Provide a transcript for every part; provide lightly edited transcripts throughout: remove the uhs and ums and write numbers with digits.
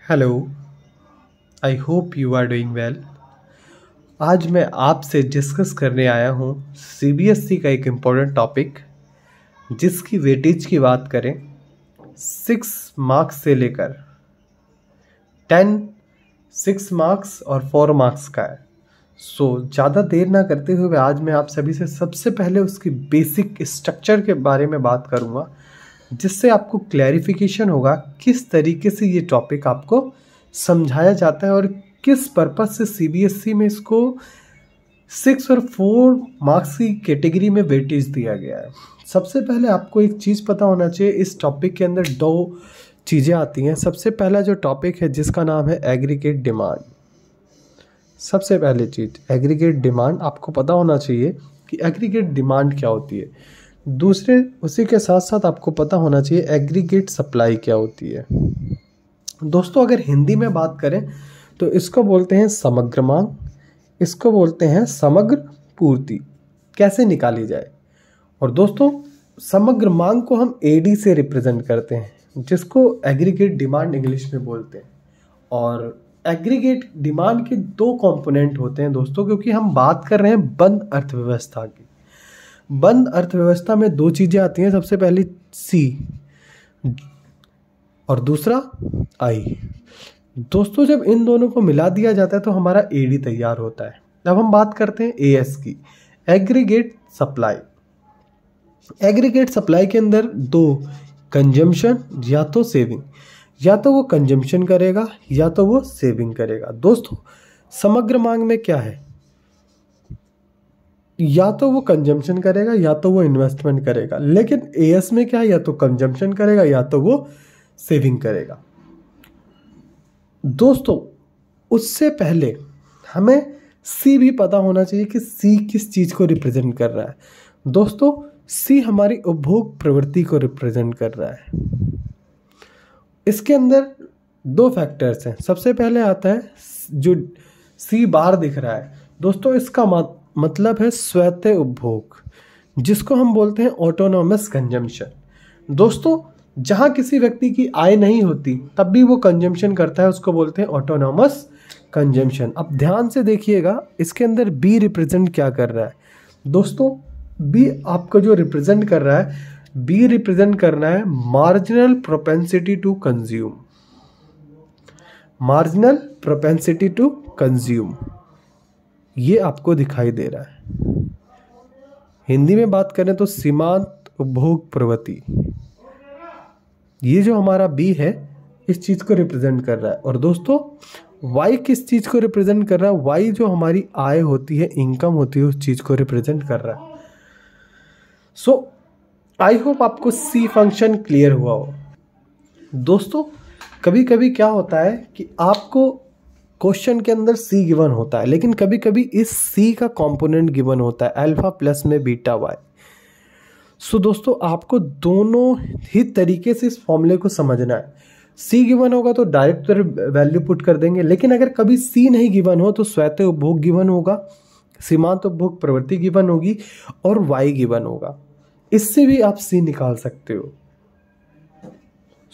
Hello, I hope you are doing well. आज मैं आपसे डिस्कस करने आया हूँ सीबीएसई का एक इम्पोर्टेंट टॉपिक, जिसकी वेटेज की बात करें 6 मार्क्स से लेकर 10, 6 मार्क्स और 4 मार्क्स का है। ज़्यादा देर ना करते हुए आज मैं आप सभी से सबसे पहले उसकी बेसिक स्ट्रक्चर के बारे में बात करूँगा, जिससे आपको क्लैरिफिकेशन होगा किस तरीके से ये टॉपिक आपको समझाया जाता है और किस पर्पस से सीबीएसई में इसको 6 और 4 मार्क्स की कैटेगरी में वेटेज दिया गया है। सबसे पहले आपको एक चीज़ पता होना चाहिए, इस टॉपिक के अंदर 2 चीज़ें आती हैं। सबसे पहला जो टॉपिक है जिसका नाम है एग्रीगेट डिमांड। सबसे पहली चीज़ एग्रीगेट डिमांड, आपको पता होना चाहिए कि एग्रीगेट डिमांड क्या होती है। दूसरे उसी के साथ साथ आपको पता होना चाहिए एग्रीगेट सप्लाई क्या होती है। दोस्तों, अगर हिंदी में बात करें तो इसको बोलते हैं समग्र मांग, इसको बोलते हैं समग्र पूर्ति। कैसे निकाली जाए? और दोस्तों, समग्र मांग को हम एडी से रिप्रेजेंट करते हैं, जिसको एग्रीगेट डिमांड इंग्लिश में बोलते हैं। और एग्रीगेट डिमांड के 2 कंपोनेंट होते हैं दोस्तों, क्योंकि हम बात कर रहे हैं बंद अर्थव्यवस्था की। बंद अर्थव्यवस्था में 2 चीज़ें आती हैं, सबसे पहली सी और दूसरा आई। दोस्तों, जब इन दोनों को मिला दिया जाता है तो हमारा एडी तैयार होता है। अब हम बात करते हैं एएस की, एग्रीगेट सप्लाई। एग्रीगेट सप्लाई के अंदर 2 कंजम्पशन या तो सेविंग, या तो वो कंजम्पशन करेगा या तो वो सेविंग करेगा। दोस्तों, समग्र मांग में क्या है? या तो वो कंजम्पशन करेगा या तो वो इन्वेस्टमेंट करेगा। लेकिन एएस में क्या है? या तो कंजम्पशन करेगा या तो वो सेविंग करेगा। दोस्तों, उससे पहले हमें सी भी पता होना चाहिए कि सी किस चीज़ को रिप्रेजेंट कर रहा है। दोस्तों, सी हमारी उपभोग प्रवृत्ति को रिप्रेजेंट कर रहा है। इसके अंदर 2 फैक्टर्स हैं। सबसे पहले आता है जो सी बार दिख रहा है। दोस्तों, इसका मतलब है स्वतः उपभोग, जिसको हम बोलते हैं ऑटोनॉमस कंजम्पशन। दोस्तों, जहाँ किसी व्यक्ति की आय नहीं होती तब भी वो कंजम्पशन करता है, उसको बोलते हैं ऑटोनॉमस कंजम्पशन। अब ध्यान से देखिएगा, इसके अंदर बी रिप्रेजेंट क्या कर रहा है। दोस्तों, बी आपको जो रिप्रेजेंट कर रहा है, बी रिप्रेजेंट करना है marginal propensity to consume. Marginal propensity to consume ये आपको दिखाई दे रहा है। हिंदी में बात करें तो सीमांत उपभोग प्रवृत्ति, ये जो हमारा बी है इस चीज़ को रिप्रेजेंट कर रहा है। और दोस्तों, वाई किस चीज़ को रिप्रेजेंट कर रहा है? वाई जो हमारी आय होती है, इनकम होती है, उस चीज़ को रिप्रेजेंट कर रहा है। सो आई होप आपको सी फंक्शन क्लियर हुआ हो। दोस्तों, कभी कभी क्या होता है कि आपको क्वेश्चन के अंदर सी गिवन होता है, लेकिन कभी कभी इस सी का कंपोनेंट गिवन होता है अल्फा प्लस में बीटा वाई। सो दोस्तों, आपको दोनों ही तरीके से इस फॉर्मूले को समझना है। सी गिवन होगा तो डायरेक्ट वैल्यू पुट कर देंगे, लेकिन अगर कभी सी नहीं गिवन हो तो स्वतः उपभोग गिवन होगा, सीमांत उपभोग प्रवृत्ति गिवन होगी और वाई गिवन होगा। इससे भी आप सी निकाल सकते हो।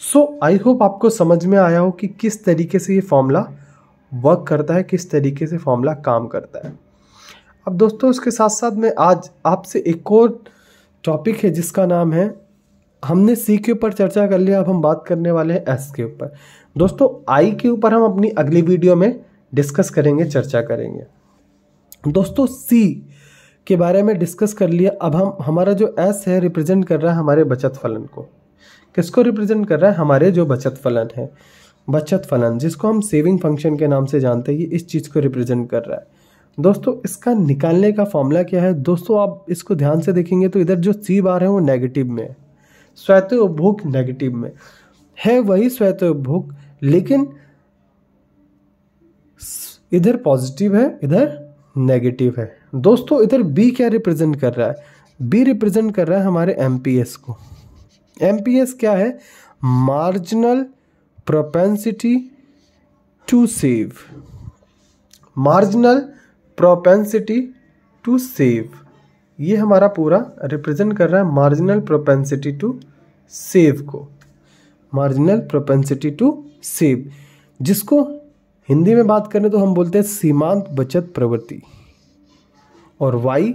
सो आई होप आपको समझ में आया हो कि किस तरीके से ये फॉर्मूला वर्क करता है, किस तरीके से फॉर्मूला काम करता है। अब दोस्तों, इसके साथ साथ में आज आपसे एक और टॉपिक है जिसका नाम है, हमने सी के ऊपर चर्चा कर लिया, अब हम बात करने वाले हैं एस के ऊपर। दोस्तों, आई के ऊपर हम अपनी अगली वीडियो में डिस्कस करेंगे, चर्चा करेंगे। दोस्तों, सी के बारे में डिस्कस कर लिया। अब हमारा जो एस है रिप्रेजेंट कर रहा है हमारे बचत फलन को। किसको रिप्रेजेंट कर रहा है? हमारे जो बचत फलन है, बचत फलन जिसको हम सेविंग फंक्शन के नाम से जानते हैं, ये इस चीज़ को रिप्रेजेंट कर रहा है। दोस्तों, इसका निकालने का फॉर्मूला क्या है? दोस्तों, आप इसको ध्यान से देखेंगे तो इधर जो सी बार है वो नेगेटिव में है, स्वतः उपभोग नेगेटिव में है, वही स्वतः उपभोग, लेकिन इधर पॉजिटिव है, इधर नेगेटिव है। दोस्तों, इधर बी क्या रिप्रेजेंट कर रहा है? बी रिप्रेजेंट कर रहा है हमारे एमपीएस को। एमपीएस क्या है? Marginal propensity to save. Marginal propensity to save, ये हमारा पूरा रिप्रेजेंट कर रहा है मार्जिनल प्रोपेंसिटी टू सेव को। मार्जिनल प्रोपेंसिटी टू सेव जिसको हिंदी में बात करें तो हम बोलते हैं सीमांत बचत प्रवृत्ति। और वाई,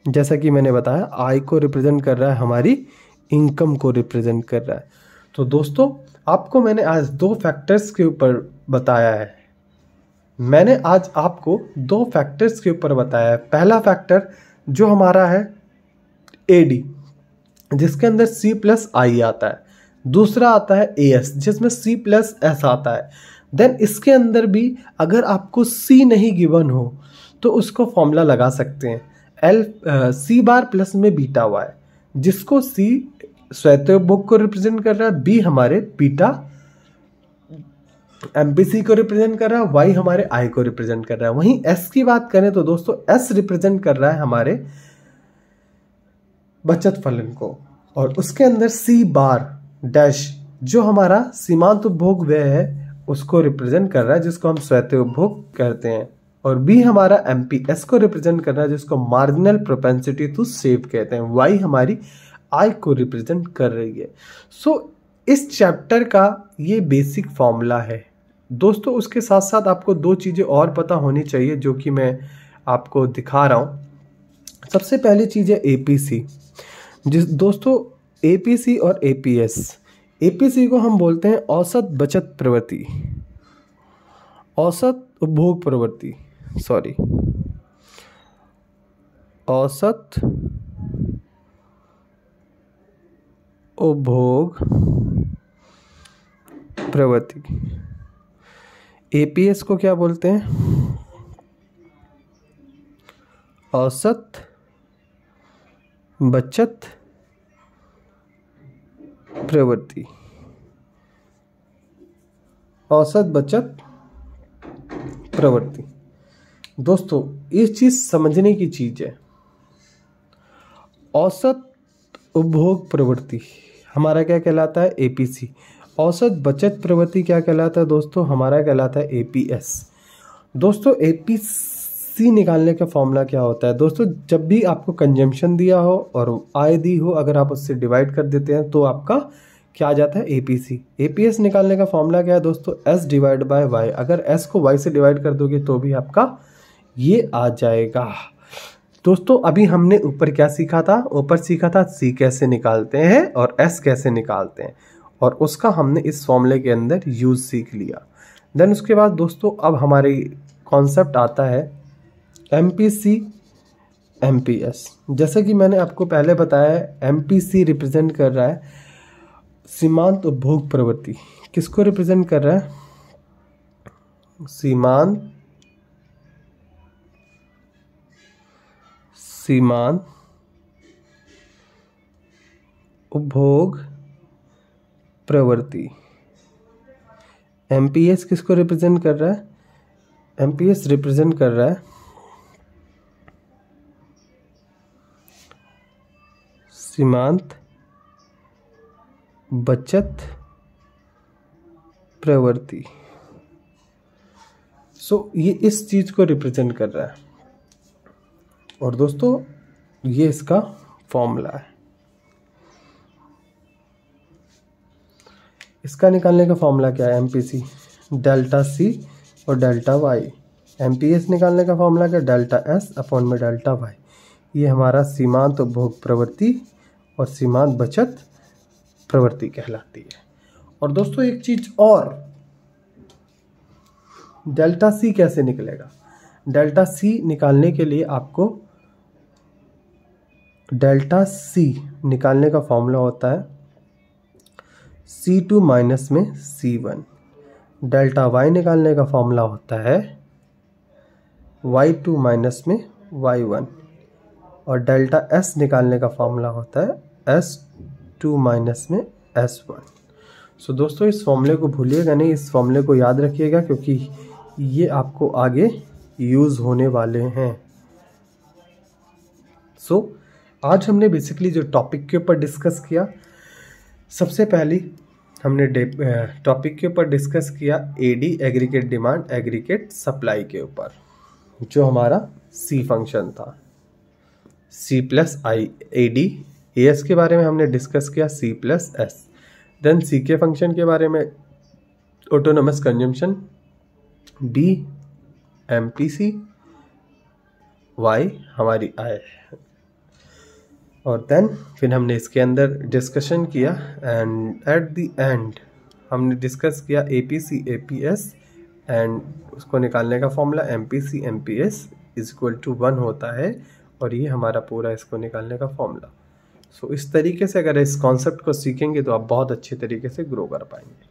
जैसा कि मैंने बताया, आय को रिप्रेजेंट कर रहा है, हमारी इनकम को रिप्रेजेंट कर रहा है। तो दोस्तों, आपको मैंने आज 2 फैक्टर्स के ऊपर बताया है। मैंने आज आपको 2 फैक्टर्स के ऊपर बताया है। पहला फैक्टर जो हमारा है एडी, जिसके अंदर सी प्लस आई आता है। दूसरा आता है एएस, जिसमें सी प्लस एस आता है। देन इसके अंदर भी अगर आपको सी नहीं गिवन हो तो उसको फॉर्मूला लगा सकते हैं, एल सी बार प्लस में बीटा वाई, जिसको सी स्वायत्त उपभोग को रिप्रेजेंट कर रहा है, बी हमारे बीटा एमपीसी को रिप्रेजेंट कर रहा है, वाई हमारे आई को रिप्रेजेंट कर रहा है। वहीं एस की बात करें तो दोस्तों एस रिप्रेजेंट कर रहा है हमारे बचत फलन को, और उसके अंदर सी बार डैश जो हमारा सीमांत उपभोग व्यय है उसको रिप्रेजेंट कर रहा है, जिसको हम स्वायत्त उपभोग करते हैं। और बी हमारा एमपीएस को रिप्रेजेंट कर रहा है, जिसको मार्जिनल प्रोपेंसिटी टू सेव कहते हैं। वाई हमारी आई को रिप्रेजेंट कर रही है। सो इस चैप्टर का ये बेसिक फॉर्मूला है दोस्तों। उसके साथ साथ आपको 2 चीज़ें और पता होनी चाहिए जो कि मैं आपको दिखा रहा हूँ। सबसे पहली चीज़ है एपीसी। दोस्तों एपीसी और एपीएस, एपीसी को हम बोलते हैं औसत बचत प्रवृत्ति, औसत उपभोग प्रवृत्ति, औसत उपभोग प्रवृत्ति। एपीएस को क्या बोलते हैं? औसत बचत प्रवृत्ति, औसत बचत प्रवृत्ति। दोस्तों इस चीज समझने की चीज है। औसत उपभोग प्रवृत्ति हमारा क्या कहलाता है? एपीसी। औसत बचत प्रवृत्ति क्या कहलाता है दोस्तों? हमारा कहलाता है एपीएस। दोस्तों एपीसी निकालने का फॉर्मूला क्या होता है दोस्तों? जब भी आपको कंजम्पशन दिया हो और आय दी हो, अगर आप उससे डिवाइड कर देते हैं तो आपका क्या आ जाता है? एपीसी। एपीएस निकालने का फॉर्मूला क्या है दोस्तों? S divide by Y. अगर एस को वाई से डिवाइड कर दोगे तो भी आपका ये आ जाएगा। दोस्तों अभी हमने ऊपर क्या सीखा था? ऊपर सीखा था सी कैसे निकालते हैं और एस कैसे निकालते हैं, और उसका हमने इस फॉर्मूले के अंदर यूज सीख लिया। देन उसके बाद दोस्तों अब हमारी कॉन्सेप्ट आता है एमपीसी एमपीएस। जैसे कि मैंने आपको पहले बताया, एमपीसी रिप्रेजेंट कर रहा है सीमांत उपभोग प्रवृत्ति। किसको रिप्रेजेंट कर रहा है? सीमांत उपभोग प्रवृत्ति। एमपीएस किसको रिप्रेजेंट कर रहा है? एमपीएस रिप्रेजेंट कर रहा है सीमांत बचत प्रवृत्ति। ये इस चीज को रिप्रेजेंट कर रहा है, और दोस्तों ये इसका फॉर्मूला है। इसका निकालने का फॉर्मूला क्या है? एमपीसी डेल्टा सी और डेल्टा वाई। एमपीएस निकालने का फॉर्मूला क्या? डेल्टा एस अपॉन में डेल्टा वाई। ये हमारा सीमांत उपभोग प्रवृत्ति और सीमांत बचत प्रवृत्ति कहलाती है। और दोस्तों एक चीज और, डेल्टा सी कैसे निकलेगा? डेल्टा सी निकालने के लिए आपको डेल्टा सी निकालने का फॉर्मूला होता है C2 माइनस में C1। डेल्टा वाई निकालने का फॉर्मूला होता है Y2 माइनस में Y1, और डेल्टा एस निकालने का फॉर्मूला होता है S2 माइनस में S1। दोस्तों इस फॉर्मूले को भूलिएगा नहीं, इस फॉर्मूले को याद रखिएगा, क्योंकि ये आपको आगे यूज होने वाले हैं। आज हमने बेसिकली जो टॉपिक के ऊपर डिस्कस किया, सबसे पहले हमने टॉपिक के ऊपर डिस्कस किया AD aggregate demand aggregate supply के ऊपर, जो हमारा सी फंक्शन था, C plus I. AD S के बारे में हमने डिस्कस किया, C plus S. Then C के फंक्शन के बारे में autonomous consumption, B MPC, Y हमारी आय। और देन फिर हमने इसके अंदर डिस्कशन किया एंड एट द एंड हमने डिस्कस किया एपीसी एपीएस एंड उसको निकालने का formula MPC MPS is equal to 1 होता है, और ये हमारा पूरा इसको निकालने का फॉर्मूला। सो इस तरीके से अगर इस कॉन्सेप्ट को सीखेंगे तो आप बहुत अच्छे तरीके से ग्रो कर पाएंगे।